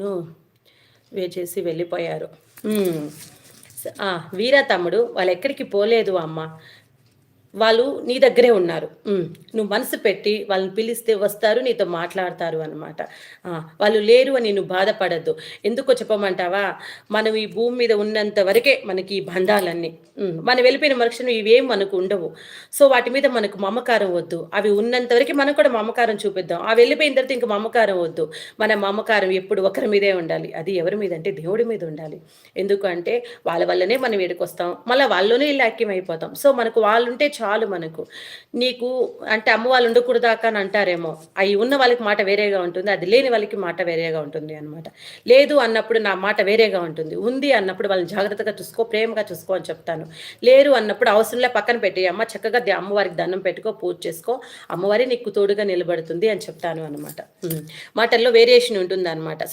Phone చేసి వెళ్ళిపోయారు. హ్మ్. వీరా తమ్ముడు వాళ్ళెక్కడికి పోలేదు అమ్మ. వాళ్ళు నీ దగ్గరే ఉన్నారు. నువ్వు మనసు పెట్టి వాళ్ళని పిలిస్తే వస్తారు. నీతో మాట్లాడతారు అనమాట. ఆ! వాళ్ళు లేరు అని నువ్వు బాధపడొద్దు. ఎందుకో చెప్పమంటావా? మనం ఈ భూమి మీద ఉన్నంత వరకే మనకి ఈ బంధాలన్నీ. మనం వెళ్ళిపోయిన మరుక్షణం ఇవేం మనకు ఉండవు. సో, వాటి మీద మనకు మమకారం వద్దు. అవి ఉన్నంత వరకే మనం కూడా మమకారం చూపిద్దాం. వెళ్ళిపోయిన తర్వాత ఇంక మమకారం వద్దు. మన మమకారం ఎప్పుడు ఒకరి మీదే ఉండాలి. అది ఎవరి మీదంటే దేవుడి మీద ఉండాలి. ఎందుకంటే వాళ్ళ వల్లనే మనం ఈడకొస్తాం. మళ్ళా వాళ్ళలోనే ఎళ్లి ఐక్యమైపోతాం. సో, మనకు వాళ్ళుంటే చాలు మనకు. నీకు అంటే అమ్మ వాళ్ళు ఉండకూడదా అక్క అని అంటారేమో. అయి ఉన్న వాళ్ళకి మాట వేరేగా ఉంటుంది. అది లేని వాళ్ళకి మాట వేరేగా ఉంటుంది అనమాట. లేదు అన్నప్పుడు నా మాట వేరేగా ఉంటుంది. ఉంది అన్నప్పుడు వాళ్ళని జాగ్రత్తగా చూసుకో, ప్రేమగా చూసుకో అని చెప్తాను. లేరు అన్నప్పుడు అవసరంలే పక్కన పెట్టేయి అమ్మ చక్కగా అమ్మవారికి దండం పెట్టుకో, పూజ చేసుకో. అమ్మవారే నీకు తోడుగా నిలబడుతుంది అని చెప్తాను అనమాట. మాటల్లో వేరియేషన్ ఉంటుందనమాట.